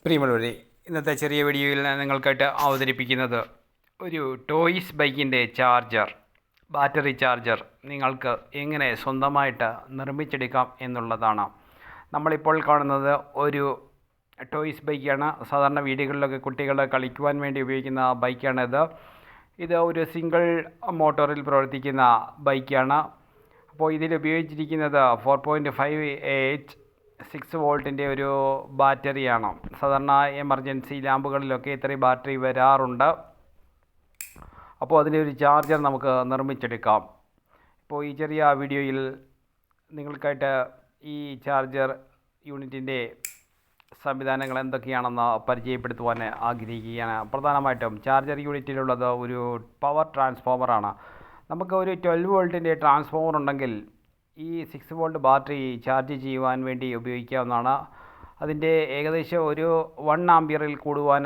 പ്രിയമുള്ളവരെ, ഇന്നത്തെ ചെറിയ വീഡിയോയിൽ നിങ്ങൾക്കായിട്ട് അവതരിപ്പിക്കുന്നത് ഒരു ടോയ്സ് ബൈക്കിൻ്റെ ബാറ്ററി ചാർജർ നിങ്ങൾക്ക് എങ്ങനെ സ്വന്തമായിട്ട് നിർമ്മിച്ചെടുക്കാം എന്നുള്ളതാണ്. നമ്മളിപ്പോൾ കാണുന്നത് ഒരു ടോയ്സ് ബൈക്കാണ്. സാധാരണ വീടുകളിലൊക്കെ കുട്ടികൾ കളിക്കുവാൻ വേണ്ടി ഉപയോഗിക്കുന്ന ബൈക്കാണിത്. ഇത് ഒരു സിംഗിൾ മോട്ടോറിൽ പ്രവർത്തിക്കുന്ന ബൈക്കാണ്. അപ്പോൾ ഇതിൽ ഉപയോഗിച്ചിരിക്കുന്നത് 4.58 6 വോൾട്ടിൻ്റെ ഒരു ബാറ്ററിയാണ്. സാധാരണ എമർജൻസി ലാമ്പുകളിലൊക്കെ ഇത്രയും ബാറ്ററി വരാറുണ്ട്. അപ്പോൾ അതിൻ്റെ ഒരു ചാർജർ നമുക്ക് നിർമ്മിച്ചെടുക്കാം. ഇപ്പോൾ ഈ ചെറിയ വീഡിയോയിൽ നിങ്ങൾക്കായിട്ട് ഈ ചാർജർ യൂണിറ്റിൻ്റെ സംവിധാനങ്ങൾ എന്തൊക്കെയാണെന്ന് പരിചയപ്പെടുത്തുവാൻ ആഗ്രഹിക്കുകയാണ്. പ്രധാനമായിട്ടും ചാർജർ യൂണിറ്റിലുള്ളത് ഒരു പവർ ട്രാൻസ്ഫോമറാണ്. നമുക്ക് ഒരു 12 വോൾട്ടിൻ്റെ ട്രാൻസ്ഫോമർ ഉണ്ടെങ്കിൽ ഈ 6 വോൾട്ട് ബാറ്ററി ചാർജ് ചെയ്യുവാൻ വേണ്ടി ഉപയോഗിക്കാവുന്നതാണ്. അതിൻ്റെ ഏകദേശം ഒരു 1 ആമ്പിയറിൽ കൂടുവാൻ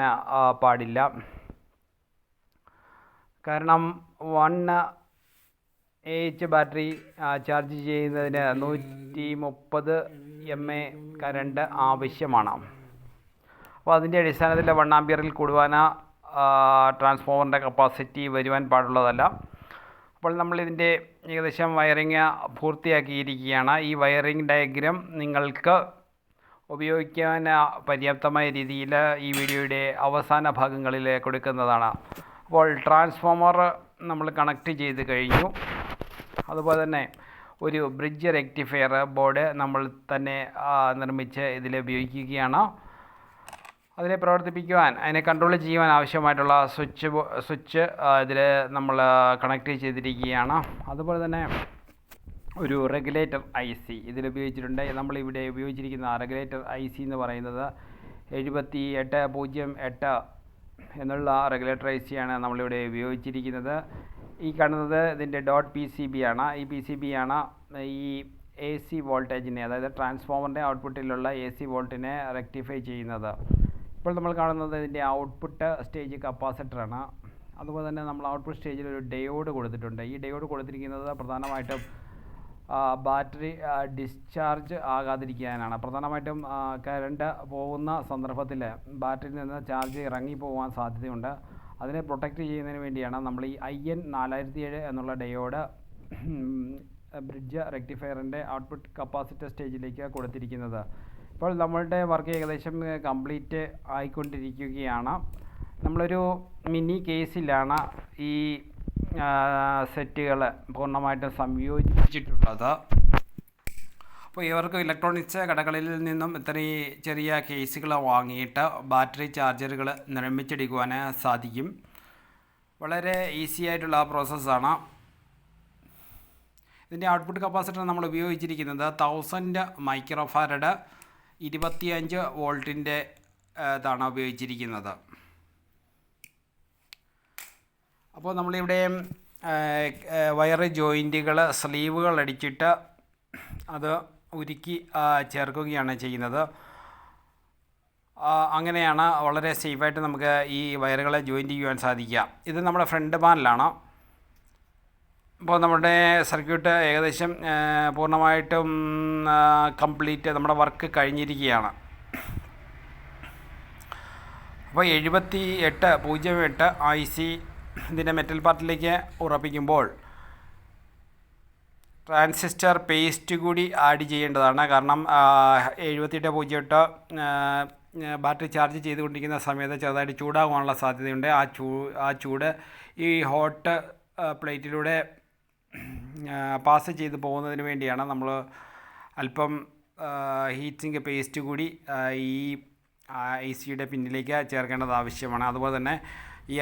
പാടില്ല. കാരണം 1 AH ബാറ്ററി ചാർജ് ചെയ്യുന്നതിന് 130 mA കറണ്ട് ആവശ്യമാണ്. അപ്പോൾ അതിൻ്റെ അടിസ്ഥാനത്തിൽ 1 ആമ്പിയറിൽ കൂടുവാൻ ട്രാൻസ്ഫോമറിൻ്റെ കപ്പാസിറ്റി വരുവാൻ പാടുള്ളതല്ല. അപ്പോൾ നമ്മളിതിൻ്റെ ഏകദേശം വയറിങ് പൂർത്തിയാക്കിയിരിക്കുകയാണ്. ഈ വയറിങ് ഡയഗ്രാം നിങ്ങൾക്ക് ഉപയോഗിക്കാൻ പര്യാപ്തമായ രീതിയിൽ ഈ വീഡിയോയുടെ അവസാന ഭാഗങ്ങളിൽ കൊടുക്കുന്നതാണ്. അപ്പോൾ ട്രാൻസ്ഫോമർ നമ്മൾ കണക്ട് ചെയ്ത് കഴിഞ്ഞു. അതുപോലെ തന്നെ ഒരു ബ്രിഡ്ജ് റെക്ടിഫയർ ബോർഡ് നമ്മൾ തന്നെ നിർമ്മിച്ച് ഇതിൽ ഉപയോഗിക്കുകയാണ്. അതിനെ പ്രവർത്തിപ്പിക്കുവാൻ, അതിനെ കൺട്രോൾ ചെയ്യുവാൻ ആവശ്യമായിട്ടുള്ള സ്വിച്ച് ഇതിൽ നമ്മൾ കണക്ട് ചെയ്തിരിക്കുകയാണ്. അതുപോലെ തന്നെ ഒരു റെഗുലേറ്റർ IC ഇതിൽ ഉപയോഗിച്ചിട്ടുണ്ട്. നമ്മളിവിടെ ഉപയോഗിച്ചിരിക്കുന്ന റെഗുലേറ്റർ IC എന്ന് പറയുന്നത് 7808 എന്നുള്ള റെഗുലേറ്റർ IC ആണ് നമ്മളിവിടെ ഉപയോഗിച്ചിരിക്കുന്നത്. ഈ കാണുന്നത് ഇതിൻ്റെ .PCB ആണ്. ഈ PCB ആണ് ഈ AC വോൾട്ടേജിനെ, അതായത് ട്രാൻസ്ഫോമറിൻ്റെ ഔട്ട്പുട്ടിലുള്ള AC വോൾട്ടിനെ റെക്ടിഫൈ ചെയ്യുന്നത്. ഇപ്പോൾ നമ്മൾ കാണുന്നത് ഇതിൻ്റെ ഔട്ട്പുട്ട് സ്റ്റേജ് കപ്പാസിറ്ററാണ്. അതുപോലെ തന്നെ നമ്മൾ ഔട്ട്പുട്ട് സ്റ്റേജിൽ ഒരു ഡയോഡ് കൊടുത്തിട്ടുണ്ട്. ഈ ഡയോഡ് കൊടുത്തിരിക്കുന്നത് പ്രധാനമായിട്ടും ബാറ്ററി ഡിസ്ചാർജ് ആകാതിരിക്കാനാണ്. പ്രധാനമായിട്ടും കറണ്ട് പോകുന്ന സന്ദർഭത്തിൽ ബാറ്ററിയിൽ നിന്ന് ചാർജ് ഇറങ്ങിപ്പോകാൻ സാധ്യതയുണ്ട്. അതിനെ പ്രൊട്ടക്റ്റ് ചെയ്യുന്നതിന് വേണ്ടിയാണ് നമ്മൾ ഈ IN4007 എന്നുള്ള ഡയോഡ് ബ്രിഡ്ജ് റെക്ടിഫയറിൻ്റെ ഔട്ട്പുട്ട് കപ്പാസിറ്റർ സ്റ്റേജിലേക്ക് കൊടുത്തിരിക്കുന്നത്. ഇപ്പോൾ നമ്മളുടെ വർക്ക് ഏകദേശം കംപ്ലീറ്റ് ആയിക്കൊണ്ടിരിക്കുകയാണ്. നമ്മളൊരു മിനി കേസിലാണ് ഈ സെറ്റുകൾ പൂർണ്ണമായിട്ടും സംയോജിച്ചിട്ടുള്ളത്. അപ്പോൾ ഇവർക്ക് ഇലക്ട്രോണിക്സ് കടകളിൽ നിന്നും ഇത്രയും ചെറിയ കേസുകൾ വാങ്ങിയിട്ട് ബാറ്ററി ചാർജറുകൾ നിർമ്മിച്ചെടുക്കുവാൻ സാധിക്കും. വളരെ ഈസി ആയിട്ടുള്ള പ്രോസസ്സാണ്. ഇതിൻ്റെ ഔട്ട്പുട്ട് കപ്പാസിറ്റർ നമ്മൾ ഉപയോഗിച്ചിരിക്കുന്നത് 1000 മൈക്രോഫാരഡ് 25 വോൾട്ടിൻ്റെ ഇതാണ് ഉപയോഗിച്ചിരിക്കുന്നത്. അപ്പോൾ നമ്മളിവിടെ വയർ ജോയിൻറ്റുകൾ, സ്ലീവുകൾ അടിച്ചിട്ട് അത് ഉരുക്കി ചേർക്കുകയാണ് ചെയ്യുന്നത്. അങ്ങനെയാണ് വളരെ സേഫായിട്ട് നമുക്ക് ഈ വയറുകളെ ജോയിൻറ്റ് ചെയ്യുവാൻ സാധിക്കുക. ഇത് നമ്മുടെ ഫ്രണ്ട് പാനലാണ്. ഇപ്പോൾ നമ്മുടെ സർക്യൂട്ട് ഏകദേശം പൂർണ്ണമായിട്ടും കംപ്ലീറ്റ് നമ്മുടെ വർക്ക് കഴിഞ്ഞിരിക്കുകയാണ്. അപ്പോൾ 7808 IC ഇതിൻ്റെ മെറ്റൽ പാർട്ടിലേക്ക് ഉറപ്പിക്കുമ്പോൾ ട്രാൻസിസ്റ്റർ പേസ്റ്റ് കൂടി ആഡ് ചെയ്യേണ്ടതാണ്. കാരണം 7808 ബാറ്ററി ചാർജ് ചെയ്തുകൊണ്ടിരിക്കുന്ന സമയത്ത് ചെറുതായിട്ട് ചൂടാകാനുള്ള സാധ്യതയുണ്ട്. ആ ചൂട് ഈ ഹോട്ട് പ്ലേറ്റിലൂടെ പാസ് ചെയ്ത് പോകുന്നതിന് വേണ്ടിയാണ് നമ്മൾ അല്പം ഹീറ്റ് സിങ്ക് പേസ്റ്റ് കൂടി ഈ ICയുടെ പിന്നിലേക്ക് ചേർക്കേണ്ടത് ആവശ്യമാണ്. അതുപോലെ തന്നെ ഈ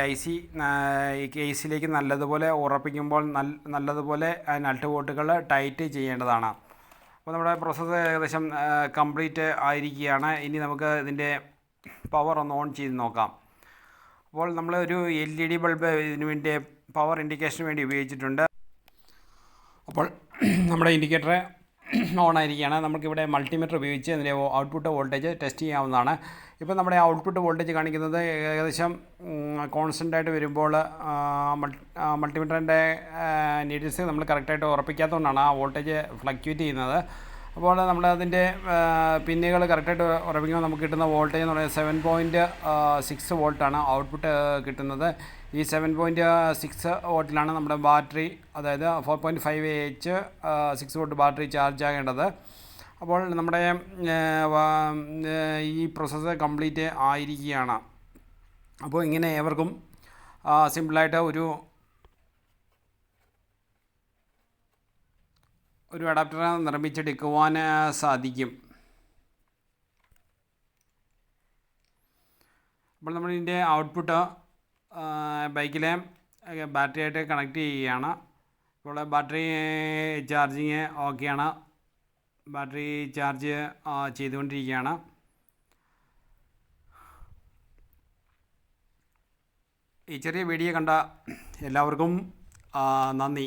കേസിലേക്ക് നല്ലതുപോലെ ഉറപ്പിക്കുമ്പോൾ നല്ലതുപോലെ നട്ട് ബോൾട്ടുകൾ ടൈറ്റ് ചെയ്യേണ്ടതാണ്. അപ്പോൾ നമ്മുടെ പ്രോസസ്സ് ഏകദേശം കംപ്ലീറ്റ് ആയിരിക്കുകയാണ്. ഇനി നമുക്ക് ഇതിൻ്റെ പവർ ഒന്ന് ഓൺ ചെയ്ത് നോക്കാം. അപ്പോൾ നമ്മൾ ഒരു LED ബൾബ് ഇതിന് വേണ്ടി പവർ ഇൻഡിക്കേഷന് വേണ്ടി ഉപയോഗിച്ചിട്ടുണ്ട്. അപ്പോൾ നമ്മുടെ ഇൻഡിക്കേറ്റർ ഓണായിരിക്കുകയാണ്. നമുക്കിവിടെ മൾട്ടിമീറ്റർ ഉപയോഗിച്ച് അതിൻ്റെ ഔട്ട്പുട്ട് വോൾട്ടേജ് ടെസ്റ്റ് ചെയ്യാവുന്നതാണ്. ഇപ്പോൾ നമ്മുടെ ഔട്ട്പുട്ട് വോൾട്ടേജ് കാണിക്കുന്നത് ഏകദേശം കോൺസ്റ്റൻ്റ് ആയിട്ട് വരുമ്പോൾ മൾട്ടിമീറ്ററിൻ്റെ നീഡിൽസ് നമ്മൾ കറക്റ്റായിട്ട് ഉറപ്പിക്കാത്തതുകൊണ്ടാണ് ആ വോൾട്ടേജ് ഫ്ലക്ച്വേറ്റ് ചെയ്യുന്നത്. അപ്പോൾ നമ്മൾ അതിൻ്റെ പിന്നുകൾ കറക്റ്റായിട്ട് ഉറപ്പിക്കുമ്പോൾ നമുക്ക് കിട്ടുന്ന വോൾട്ടേജ് എന്ന് പറയുന്നത് 7.6 വോൾട്ടാണ് ഔട്ട്പുട്ട് കിട്ടുന്നത്. ഈ 7.6 വോൾട്ടിലാണ് നമ്മുടെ ബാറ്ററി, അതായത് 4.5 6 വോൾട്ട് ബാറ്ററി ചാർജ് ആകേണ്ടത്. അപ്പോൾ നമ്മുടെ ഈ പ്രോസസ്സ് കംപ്ലീറ്റ് ആയിരിക്കുകയാണ്. അപ്പോൾ ഇങ്ങനെ ഏവർക്കും സിമ്പിളായിട്ട് ഒരു അഡാപ്റ്റർ നിർമ്മിച്ചെടുക്കുവാൻ സാധിക്കും. അപ്പോൾ നമ്മളിതിൻ്റെ ഔട്ട്പുട്ട് ബൈക്കിലെ ബാറ്ററി ആയിട്ട് കണക്ട് ചെയ്യുകയാണ്. ഇപ്പോൾ ബാറ്ററി ചാർജിങ് ഓക്കെയാണ്. ബാറ്ററി ചാർജ് ചെയ്തുകൊണ്ടിരിക്കുകയാണ്. ഈ ചെറിയ വീഡിയോ കണ്ട എല്ലാവർക്കും നന്ദി.